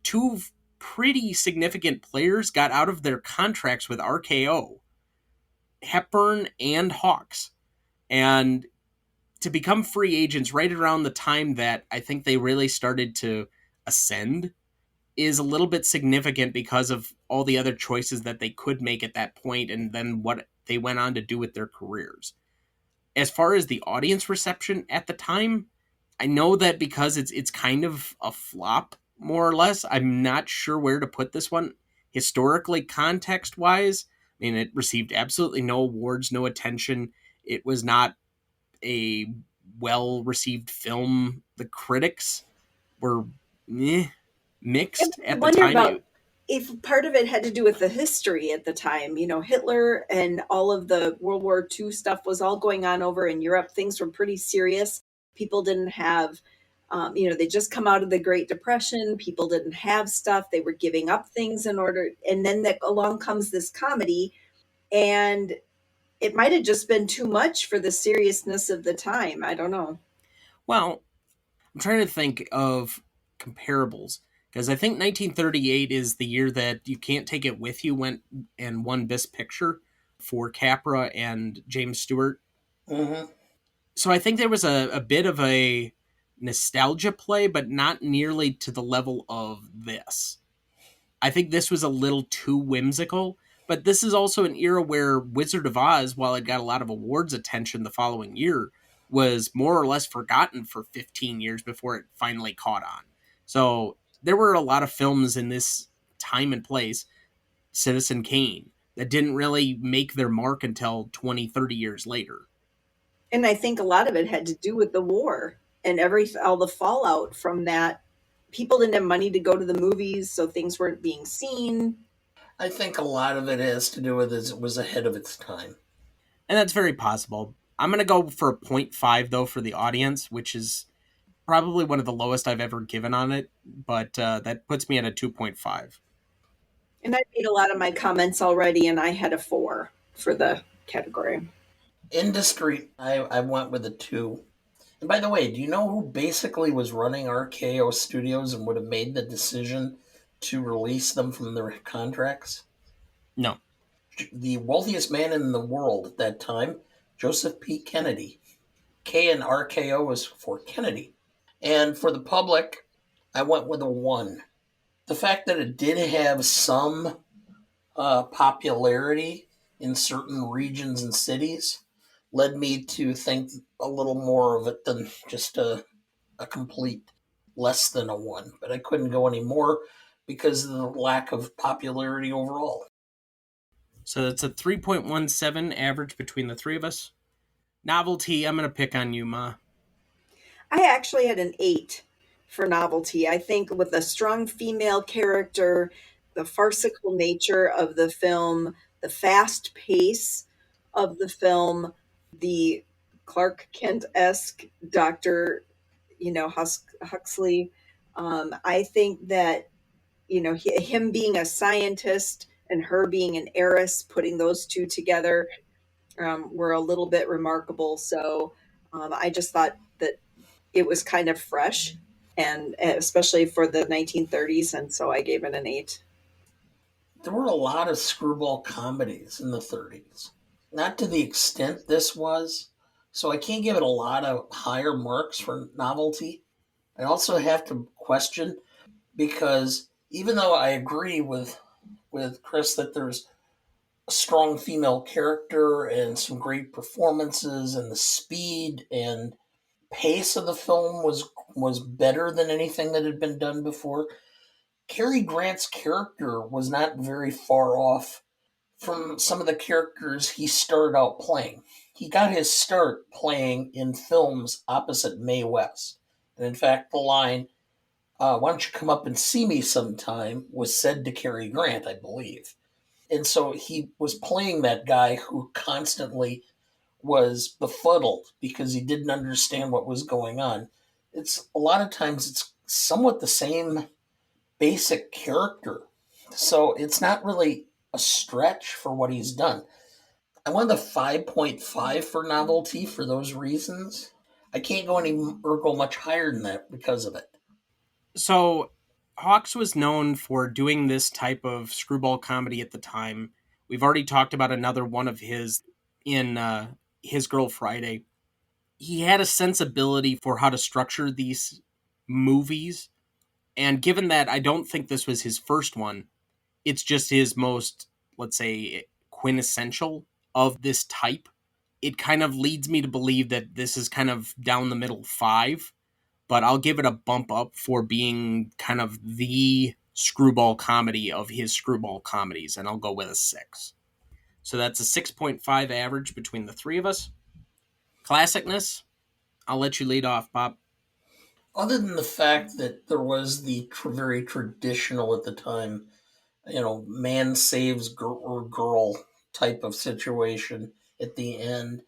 two pretty significant players got out of their contracts with RKO, Hepburn and Hawks, and to become free agents right around the time that I think they really started to ascend is a little bit significant because of all the other choices that they could make at that point and then what they went on to do with their careers. As far as the audience reception at the time, I know that because it's kind of a flop, more or less. I'm not sure where to put this one. Historically, context-wise, I mean, it received absolutely no awards, no attention. It was not a well-received film. The critics were mixed I at the wonder time. about if part of it had to do with the history at the time. You know, Hitler and all of the World War II stuff was all going on over in Europe. Things were pretty serious. People didn't have, they just come out of the Great Depression. People didn't have stuff. They were giving up things in order. And then along comes this comedy, and it might have just been too much for the seriousness of the time. I don't know. Well, I'm trying to think of comparables because I think 1938 is the year that You Can't Take It With You went and won Best Picture for Capra and James Stewart. Mm-hmm. So I think there was a bit of a nostalgia play, but not nearly to the level of this. I think this was a little too whimsical, but this is also an era where Wizard of Oz, while it got a lot of awards attention the following year, was more or less forgotten for 15 years before it finally caught on. So there were a lot of films in this time and place, Citizen Kane, that didn't really make their mark until 20, 30 years later. And I think a lot of it had to do with the war and all the fallout from that. People didn't have money to go to the movies, so things weren't being seen. I think a lot of it has to do with it was ahead of its time. And that's very possible. I'm going to go for a 0.5, though, for the audience, which is probably one of the lowest I've ever given on it, but that puts me at a 2.5. And I made a lot of my comments already, and I had a 4 for the category. Industry, I went with a 2. And by the way, do you know who basically was running RKO Studios and would have made the decision to release them from their contracts? No. The wealthiest man in the world at that time, Joseph P. Kennedy. K in RKO was for Kennedy. And for the public, I went with a 1. The fact that it did have some popularity in certain regions and cities led me to think a little more of it than just a complete less than a 1. But I couldn't go any more because of the lack of popularity overall. So that's a 3.17 average between the three of us. Novelty, I'm going to pick on you, Ma. I actually had an 8 for novelty. I think with a strong female character, the farcical nature of the film, the fast pace of the film, the Clark Kent-esque Dr. Huxley. I think that, him being a scientist and her being an heiress, putting those two together were a little bit remarkable. So I just thought that it was kind of fresh, and especially for the 1930s. And so I gave it an 8. There were a lot of screwball comedies in the 30s. Not to the extent this was, so I can't give it a lot of higher marks for novelty. I also have to question because even though I agree with Chris that there's a strong female character and some great performances, and the speed and pace of the film was better than anything that had been done before. Cary Grant's character was not very far off from some of the characters he started out playing. He got his start playing in films opposite Mae West. And in fact, the line, why don't you come up and see me sometime, was said to Cary Grant, I believe. And so he was playing that guy who constantly was befuddled because he didn't understand what was going on. It's a lot of times it's somewhat the same basic character. So it's not really a stretch for what he's done. I went the 5.5 for novelty for those reasons. I can't go any or go much higher than that because of it. So Hawks was known for doing this type of screwball comedy at the time. We've already talked about another one of his in His Girl Friday. He had a sensibility for how to structure these movies. And given that I don't think this was his first one, it's just his most, let's say, quintessential of this type. It kind of leads me to believe that this is kind of down the middle 5, but I'll give it a bump up for being kind of the screwball comedy of his screwball comedies, and I'll go with a 6. So that's a 6.5 average between the three of us. Classicness, I'll let you lead off, Bob. Other than the fact that there was the very traditional at the time, man saves girl type of situation at the end,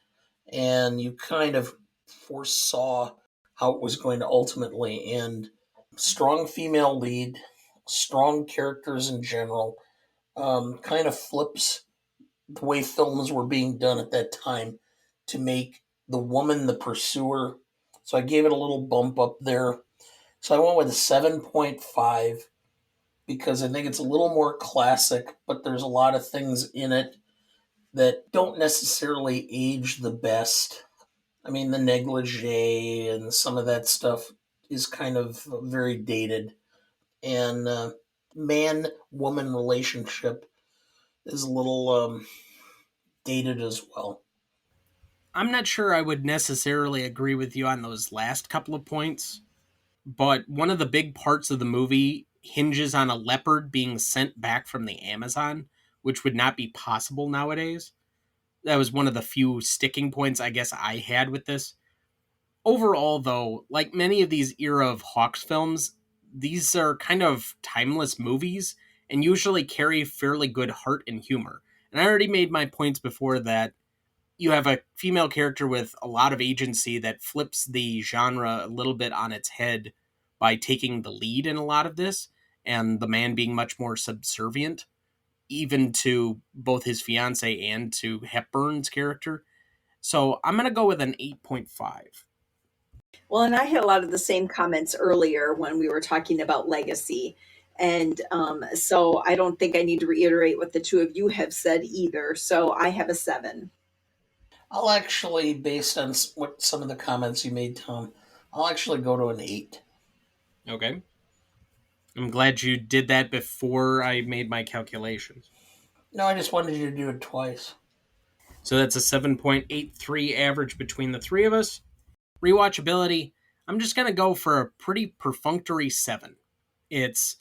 and you kind of foresaw how it was going to ultimately end. Strong female lead, strong characters in general, kind of flips the way films were being done at that time to make the woman the pursuer. So I gave it a little bump up there. So I went with a 7.5 because I think it's a little more classic, but there's a lot of things in it that don't necessarily age the best. I mean, the negligee and some of that stuff is kind of very dated. And man woman relationship is a little dated as well. I'm not sure I would necessarily agree with you on those last couple of points, but one of the big parts of the movie hinges on a leopard being sent back from the Amazon, which would not be possible nowadays. That was one of the few sticking points I guess I had with this. Overall, though, like many of these era of Hawks films, these are kind of timeless movies and usually carry fairly good heart and humor. And I already made my points before that you have a female character with a lot of agency that flips the genre a little bit on its head by taking the lead in a lot of this, and the man being much more subservient, even to both his fiance and to Hepburn's character. So I'm going to go with an 8.5. Well, and I had a lot of the same comments earlier when we were talking about legacy. And so I don't think I need to reiterate what the two of you have said either. So I have a 7. I'll actually, based on what some of the comments you made, Tom, I'll actually go to an 8. Okay. I'm glad you did that before I made my calculations. No, I just wanted you to do it twice. So that's a 7.83 average between the three of us. Rewatchability, I'm just going to go for a pretty perfunctory 7. It's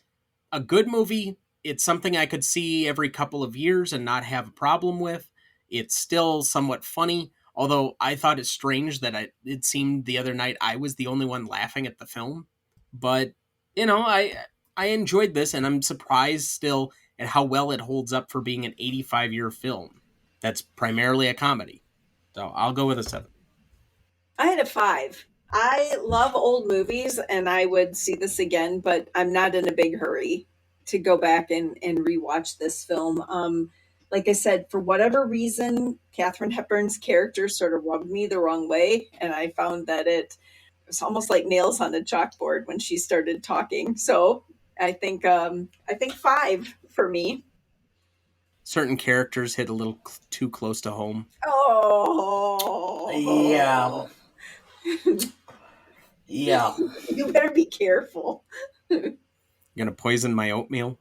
a good movie. It's something I could see every couple of years and not have a problem with. It's still somewhat funny, although I thought it strange that it seemed the other night I was the only one laughing at the film. But, I enjoyed this, and I'm surprised still at how well it holds up for being an 85-year film. That's primarily a comedy. So I'll go with a 7. I had a 5. I love old movies and I would see this again, but I'm not in a big hurry to go back and rewatch this film. Like I said, for whatever reason, Katherine Hepburn's character sort of rubbed me the wrong way. And I found that it was almost like nails on a chalkboard when she started talking. So I think 5 for me. Certain characters hit a little too close to home. Yeah. Oh, Yeah. you better be careful. You're going to poison my oatmeal?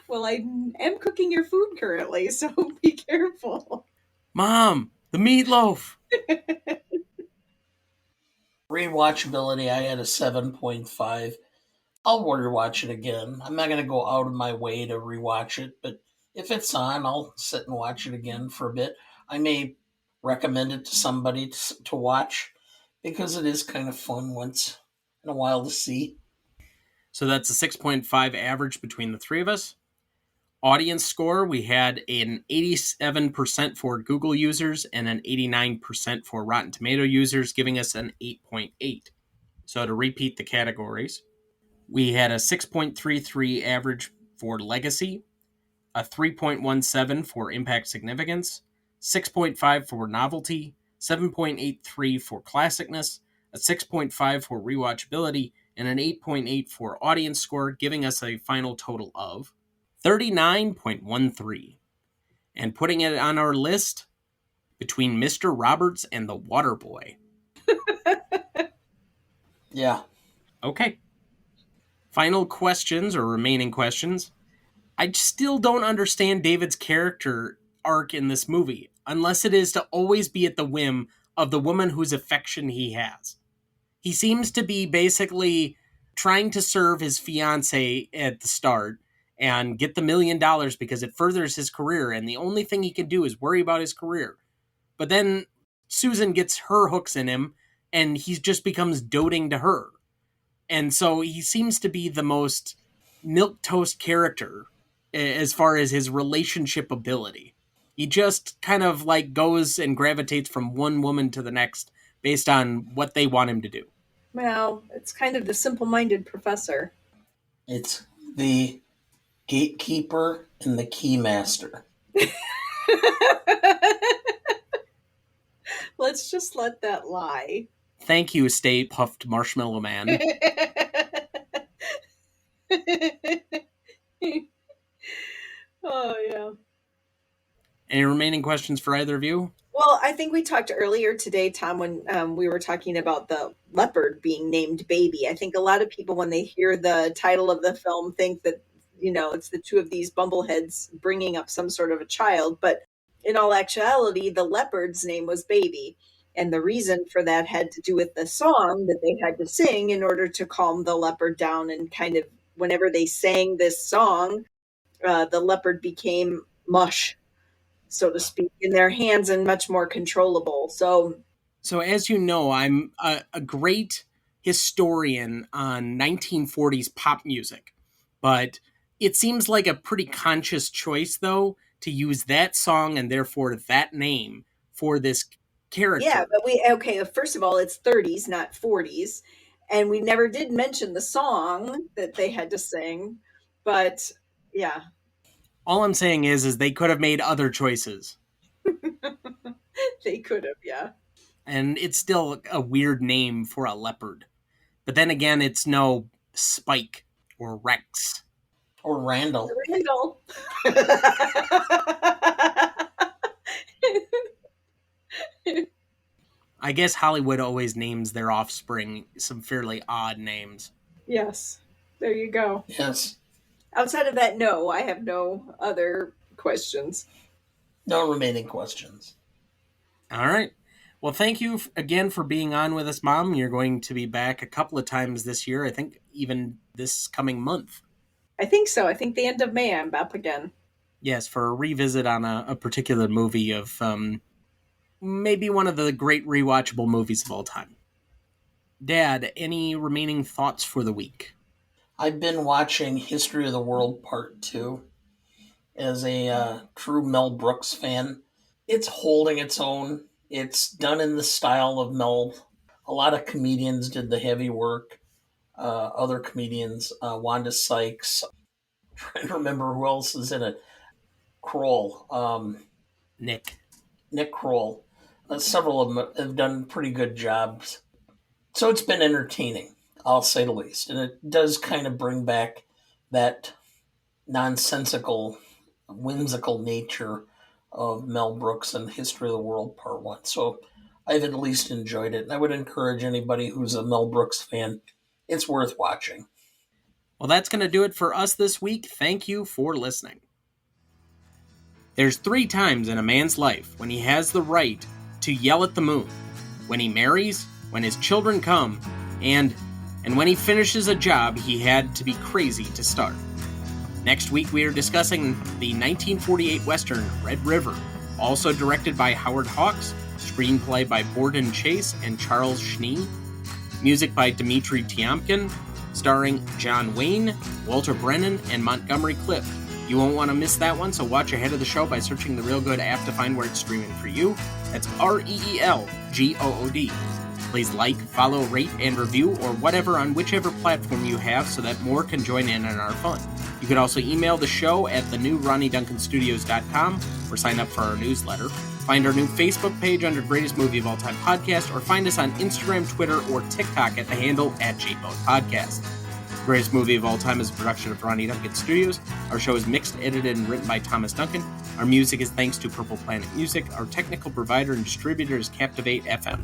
Well, I am cooking your food currently, so be careful. Mom, the meatloaf. Rewatchability, I had a 7.5. I'll rewatch it again. I'm not going to go out of my way to rewatch it, but if it's on, I'll sit and watch it again for a bit. I may recommend it to somebody to watch because it is kind of fun once in a while to see. So that's a 6.5 average between the three of us. Audience score, we had an 87% for Google users and an 89% for Rotten Tomato users, giving us an 8.8. So to repeat the categories, we had a 6.33 average for legacy, a 3.17 for impact significance, 6.5 for novelty, 7.83 for classicness, a 6.5 for rewatchability, and an 8.8 for audience score, giving us a final total of 39.13. And putting it on our list, between Mr. Roberts and the Waterboy. Yeah. Okay. Final questions or remaining questions. I still don't understand David's character arc in this movie, unless it is to always be at the whim of the woman whose affection he has. He seems to be basically trying to serve his fiance at the start and get the $1 million because it furthers his career, and the only thing he can do is worry about his career. But then Susan gets her hooks in him, and he just becomes doting to her. And so he seems to be the most milquetoast character as far as his relationship ability. He just kind of like goes and gravitates from one woman to the next based on what they want him to do. Well, it's kind of the simple-minded professor. It's the gatekeeper and the keymaster. Let's just let that lie. Thank you, Stay Puffed Marshmallow Man. Oh, yeah. Any remaining questions for either of you? Well, I think we talked earlier today, Tom, when we were talking about the leopard being named Baby. I think a lot of people, when they hear the title of the film, think that, it's the two of these bumbleheads bringing up some sort of a child. But in all actuality, the leopard's name was Baby. And the reason for that had to do with the song that they had to sing in order to calm the leopard down. And kind of whenever they sang this song, the leopard became mush, so to speak, in their hands and much more controllable. So as you know, I'm a great historian on 1940s pop music, but it seems like a pretty conscious choice, though, to use that song and therefore that name for this character. Yeah, but first of all, it's 30s, not 40s. And we never did mention the song that they had to sing. But yeah, All I'm saying is they could have made other choices. they could have, yeah. And it's still a weird name for a leopard. But then again, it's no Spike or Rex. Or Randall. Randall. I guess Hollywood always names their offspring some fairly odd names. Yes, there you go. Yes. Outside of that, no, I have no other questions. No remaining questions. All right. Well, thank you again for being on with us, Mom. You're going to be back a couple of times this year. I think even this coming month. I think so. I think the end of May I'm up again. Yes, for a revisit on a particular movie of maybe one of the great rewatchable movies of all time. Dad, any remaining thoughts for the week? I've been watching History of the World Part 2 as a true Mel Brooks fan. It's holding its own. It's done in the style of Mel. A lot of comedians did the heavy work. Other comedians, Wanda Sykes. I'm trying to remember who else is in it. Kroll. Nick Kroll. Several of them have done pretty good jobs. So it's been entertaining, I'll say the least. And it does kind of bring back that nonsensical, whimsical nature of Mel Brooks and History of the World Part 1. So I've at least enjoyed it. And I would encourage anybody who's a Mel Brooks fan, it's worth watching. Well, that's going to do it for us this week. Thank you for listening. There's 3 times in a man's life when he has the right to yell at the moon. When he marries, when his children come, and when he finishes a job he had to be crazy to start. Next week we are discussing the 1948 Western Red River, also directed by Howard Hawks, screenplay by Borden Chase and Charles Schnee, music by Dmitri Tiomkin, starring John Wayne, Walter Brennan, and Montgomery Clift. You won't want to miss that one, so watch ahead of the show by searching the Real Good app to find where it's streaming for you. That's REELGOOD. Please like, follow, rate, and review, or whatever on whichever platform you have so that more can join in on our fun. You can also email the show at thenewRonnieduncanstudios.com or sign up for our newsletter. Find our new Facebook page under Greatest Movie of All Time Podcast, or find us on Instagram, Twitter, or TikTok at the handle @JBoatPodcast. Greatest Movie of All Time is a production of Ronnie Duncan Studios. Our show is mixed, edited, and written by Thomas Duncan. Our music is thanks to Purple Planet Music. Our technical provider and distributor is Captivate FM.